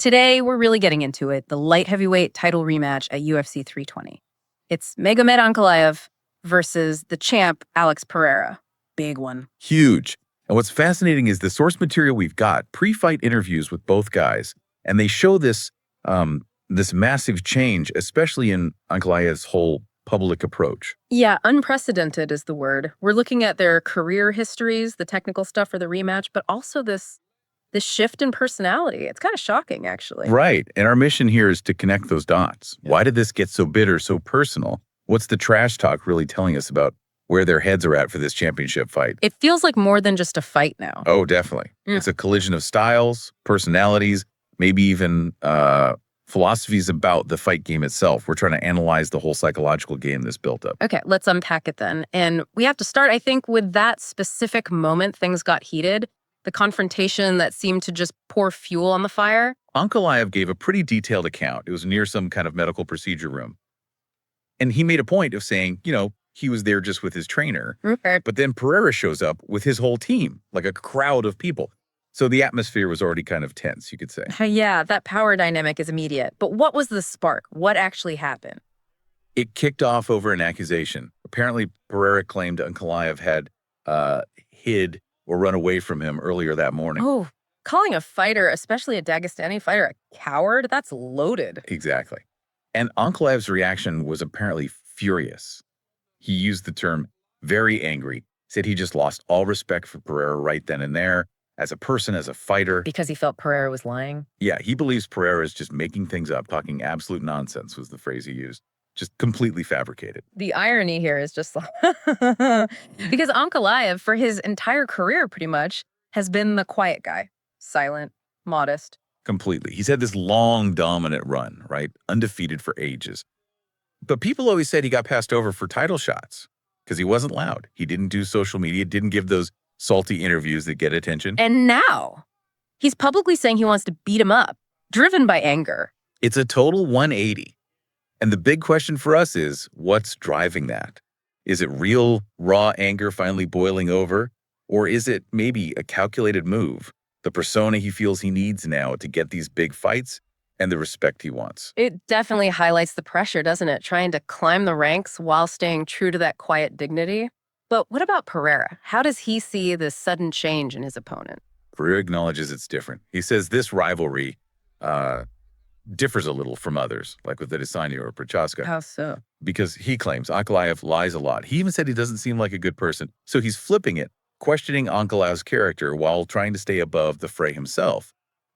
Today, we're really getting into it, the light heavyweight title rematch at UFC 320. It's Magomed Ankalaev versus the champ, Alex Pereira. Big one. Huge. And what's fascinating is the source material we've got, pre-fight interviews with both guys, and they show this this massive change, especially in Ankalaev's whole public approach. Yeah, unprecedented is the word. We're looking at their career histories, the technical stuff for the rematch, but also this shift in personality. It's kind of shocking, actually. Right. And our mission here is to connect those dots. Yeah. Why did this get so bitter, so personal? What's the trash talk really telling us about where their heads are at for this championship fight? It feels like more than just a fight now. Oh, definitely. It's a collision of styles, personalities, maybe even philosophies about the fight game itself. We're trying to analyze the whole psychological game that's built up. Okay, let's unpack it then. And we have to start, I think, with that specific moment things got heated, the confrontation that seemed to just pour fuel on the fire. Ankalaev gave a pretty detailed account. It was near some kind of medical procedure room. And he made a point of saying, he was there just with his trainer. Okay. But then Pereira shows up with his whole team, like a crowd of people. So the atmosphere was already kind of tense, you could say. Yeah, that power dynamic is immediate. But what was the spark? What actually happened? It kicked off over an accusation. Apparently, Pereira claimed Ankalaev had hid or run away from him earlier that morning. Oh, calling a fighter, especially a Dagestani fighter, a coward, that's loaded. Exactly. And Ankalaev's reaction was apparently furious. He used the term very angry, said he just lost all respect for Pereira right then and there, as a person, as a fighter. Because he felt Pereira was lying? Yeah, he believes Pereira is just making things up, talking absolute nonsense was the phrase he used. Just completely fabricated. The irony here is just because Ankalaev, for his entire career pretty much, has been the quiet guy. Silent, modest. Completely. He's had this long, dominant run, right? Undefeated for ages. But people always said he got passed over for title shots because he wasn't loud. He didn't do social media, didn't give those salty interviews that get attention. And now he's publicly saying he wants to beat him up, driven by anger. It's a total 180. And the big question for us is, what's driving that? Is it real, raw anger finally boiling over? Or is it maybe a calculated move, the persona he feels he needs now to get these big fights and the respect he wants? It definitely highlights the pressure, doesn't it? Trying to climb the ranks while staying true to that quiet dignity. But what about Pereira? How does he see this sudden change in his opponent? Pereira acknowledges it's different. He says this rivalry differs a little from others, like with Adesanya or Prochaska. How so? Because he claims Ankalaev lies a lot. He even said he doesn't seem like a good person. So he's flipping it, questioning Ankalaev's character while trying to stay above the fray himself.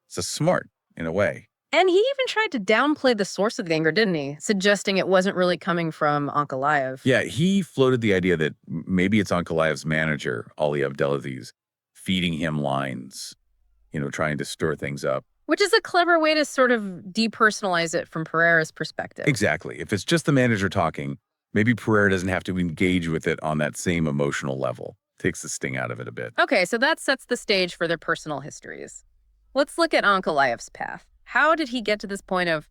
It's a smart, in a way. And he even tried to downplay the source of the anger, didn't he? Suggesting it wasn't really coming from Ankalaev. Yeah, he floated the idea that maybe it's Ankalaev's manager, Ali Abdelaziz, feeding him lines, trying to stir things up. Which is a clever way to sort of depersonalize it from Pereira's perspective. Exactly. If it's just the manager talking, maybe Pereira doesn't have to engage with it on that same emotional level. Takes the sting out of it a bit. Okay, so that sets the stage for their personal histories. Let's look at Ankalaev's path. How did he get to this point of,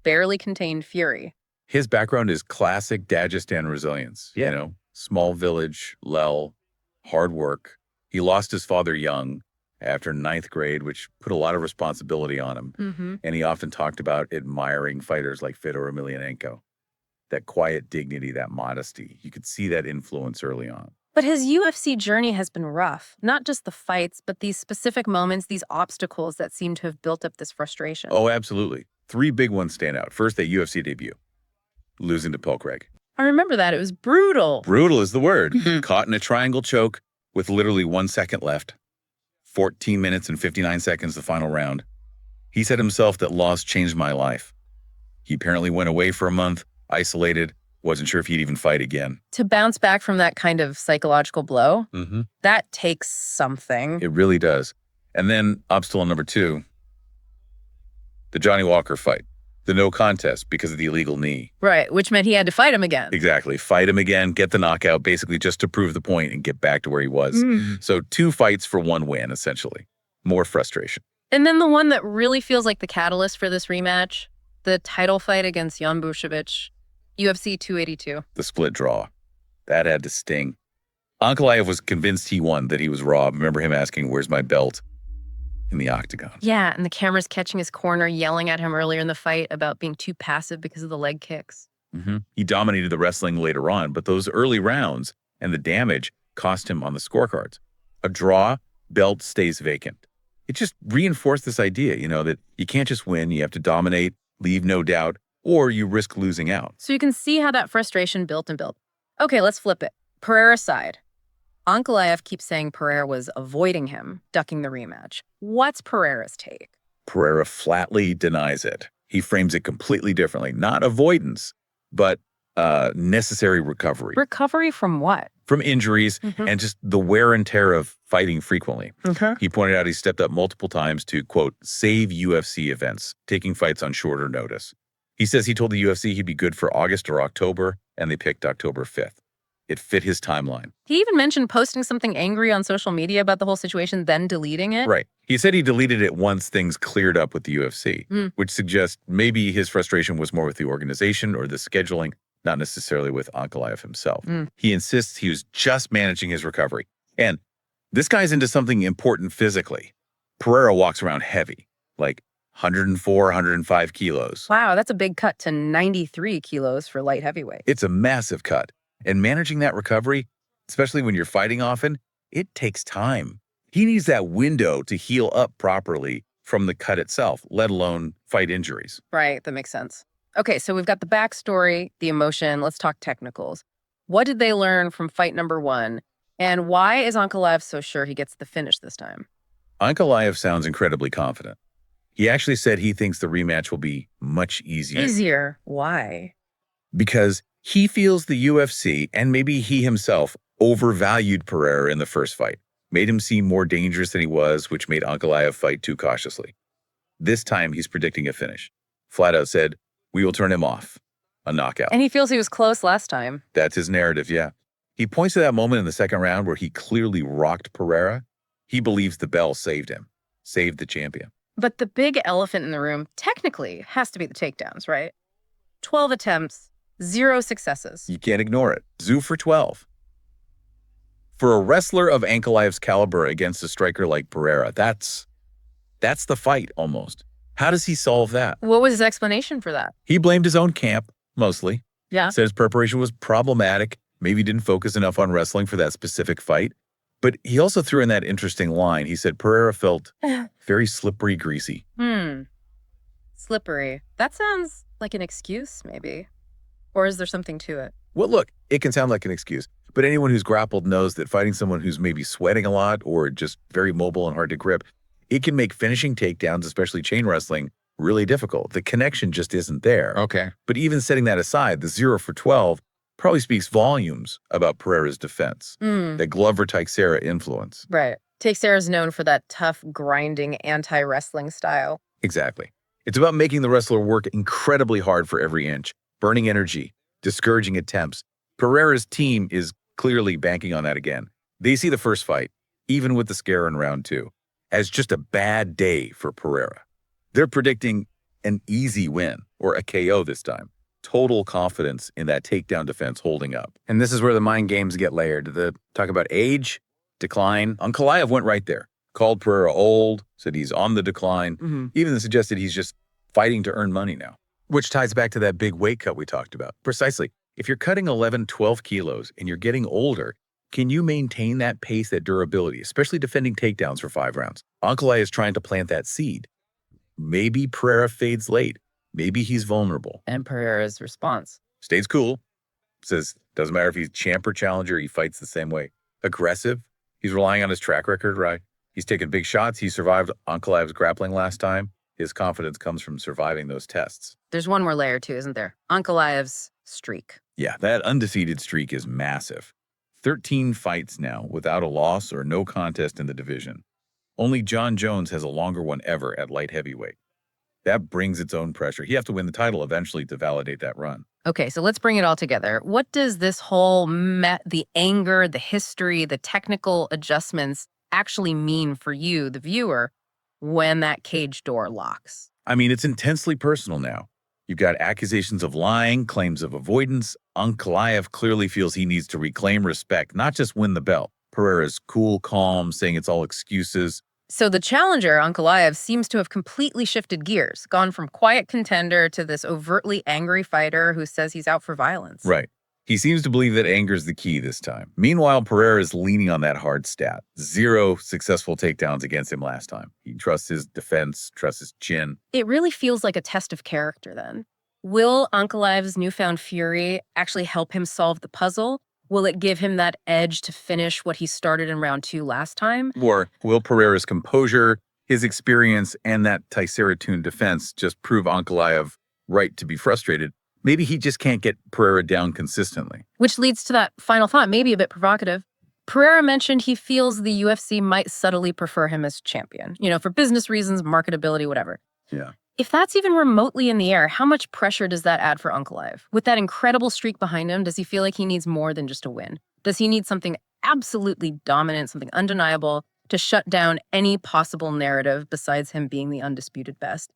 barely contained fury? His background is classic Dagestan resilience. Yeah. Small village, Lel, hard work. He lost his father young after 9th grade, which put a lot of responsibility on him. Mm-hmm. And he often talked about admiring fighters like Fedor Emelianenko. That quiet dignity, that modesty. You could see that influence early on. But his UFC journey has been rough. Not just the fights, but these specific moments, these obstacles that seem to have built up this frustration. Oh, absolutely. 3 big ones stand out. First, that UFC debut, losing to Pelkreg. I remember that. It was brutal. Brutal is the word. Caught in a triangle choke with literally 1 second left. 14 minutes and 59 seconds, the final round. He said himself that loss changed my life. He apparently went away for a month, isolated, wasn't sure if he'd even fight again. To bounce back from that kind of psychological blow, Mm-hmm. that takes something. It really does. And then obstacle number 2, the Johnny Walker fight. The no contest because of the illegal knee. Right, which meant he had to fight him again. Exactly. Fight him again, get the knockout, basically just to prove the point and get back to where he was. So 2 fights for 1 win, essentially. More frustration. And then the one that really feels like the catalyst for this rematch, the title fight against Jan Błachowicz, UFC 282. The split draw. That had to sting. Ankalaev was convinced he won, that he was robbed. Remember him asking, "Where's my belt?" in the octagon. Yeah, and the camera's catching his corner, yelling at him earlier in the fight about being too passive because of the leg kicks. He dominated the wrestling later on, but those early rounds and the damage cost him on the scorecards. A draw, belt stays vacant. It just reinforced this idea, that you can't just win, you have to dominate, leave no doubt, or you risk losing out. So you can see how that frustration built and built. Okay, let's flip it. Pereira side. Ankalaev keeps saying Pereira was avoiding him, ducking the rematch. What's Pereira's take? Pereira flatly denies it. He frames it completely differently. Not avoidance, but necessary recovery. Recovery from what? From injuries and just the wear and tear of fighting frequently. Okay. He pointed out he stepped up multiple times to, quote, save UFC events, taking fights on shorter notice. He says he told the UFC he'd be good for August or October, and they picked October 5th. It fit his timeline. He even mentioned posting something angry on social media about the whole situation, then deleting it. Right. He said he deleted it once things cleared up with the UFC, which suggests maybe his frustration was more with the organization or the scheduling, not necessarily with Ankalaev himself. He insists he was just managing his recovery. And this guy's into something important physically. Pereira walks around heavy, like 104, 105 kilos. Wow, that's a big cut to 93 kilos for light heavyweight. It's a massive cut. And managing that recovery, especially when you're fighting often, it takes time. He needs that window to heal up properly from the cut itself, let alone fight injuries. Right, that makes sense. Okay, so we've got the backstory, the emotion. Let's talk technicals. What did they learn from fight number 1? And why is Ankalaev so sure he gets the finish this time? Ankalaev sounds incredibly confident. He actually said he thinks the rematch will be much easier. Easier? Why? Because he feels the UFC, and maybe he himself, overvalued Pereira in the first fight, made him seem more dangerous than he was, which made Ankalaev fight too cautiously. This time, he's predicting a finish. Flat out said, we will turn him off. A knockout. And he feels he was close last time. That's his narrative, yeah. He points to that moment in the second round where he clearly rocked Pereira. He believes the bell saved him, saved the champion. But the big elephant in the room, technically, has to be the takedowns, right? 12 attempts, 0 successes. You can't ignore it. Zoo for 12. For a wrestler of Ankalaev's caliber against a striker like Pereira, that's the fight almost. How does he solve that? What was his explanation for that? He blamed his own camp, mostly. Yeah. Said his preparation was problematic, maybe didn't focus enough on wrestling for that specific fight. But he also threw in that interesting line. He said Pereira felt very slippery, greasy. Slippery. That sounds like an excuse, maybe. Or is there something to it? Well, look, it can sound like an excuse, but anyone who's grappled knows that fighting someone who's maybe sweating a lot or just very mobile and hard to grip, it can make finishing takedowns, especially chain wrestling, really difficult. The connection just isn't there. Okay. But even setting that aside, the 0 for 12 probably speaks volumes about Pereira's defense, the Glover-Teixeira influence. Right. Teixeira is known for that tough, grinding, anti-wrestling style. Exactly. It's about making the wrestler work incredibly hard for every inch, burning energy, discouraging attempts. Pereira's team is clearly banking on that again. They see the first fight, even with the scare in round 2, as just a bad day for Pereira. They're predicting an easy win, or a KO this time. Total confidence in that takedown defense holding up. And this is where the mind games get layered. The talk about age, decline. Ankalaev went right there. Called Pereira old, said he's on the decline, even suggested he's just fighting to earn money now. Which ties back to that big weight cut we talked about. Precisely. If you're cutting 11, 12 kilos and you're getting older, can you maintain that pace, that durability, especially defending takedowns for 5 rounds? Ankalaev is trying to plant that seed. Maybe Pereira fades late. Maybe he's vulnerable. And Pereira's response. Stays cool. Says, doesn't matter if he's champ or challenger, he fights the same way. Aggressive. He's relying on his track record, right? He's taken big shots. He survived Ankalaev's grappling last time. His confidence comes from surviving those tests. There's one more layer too, isn't there? Ankalaev's streak. Yeah, that undefeated streak is massive. 13 fights now without a loss or no contest in the division. Only John Jones has a longer one ever at light heavyweight. That brings its own pressure. He'd have to win the title eventually to validate that run. Okay, so let's bring it all together. What does this whole the anger, the history, the technical adjustments actually mean for you, the viewer, when that cage door locks? I mean, it's intensely personal now. You've got accusations of lying, claims of avoidance. Ankalaev clearly feels he needs to reclaim respect, not just win the belt. Pereira's cool, calm, saying it's all excuses. So the challenger, Ankalaev, seems to have completely shifted gears, gone from quiet contender to this overtly angry fighter who says he's out for violence. Right. He seems to believe that anger is the key this time. Meanwhile, Pereira is leaning on that hard stat. 0 successful takedowns against him last time. He trusts his defense, trusts his chin. It really feels like a test of character then. Will Ankalaev's newfound fury actually help him solve the puzzle? Will it give him that edge to finish what he started in round 2 last time? Or will Pereira's composure, his experience, and that Triceratune defense just prove Ankalaev right to be frustrated? Maybe he just can't get Pereira down consistently. Which leads to that final thought, maybe a bit provocative. Pereira mentioned he feels the UFC might subtly prefer him as champion, for business reasons, marketability, whatever. Yeah. If that's even remotely in the air, how much pressure does that add for Ankalaev? With that incredible streak behind him, does he feel like he needs more than just a win? Does he need something absolutely dominant, something undeniable, to shut down any possible narrative besides him being the undisputed best?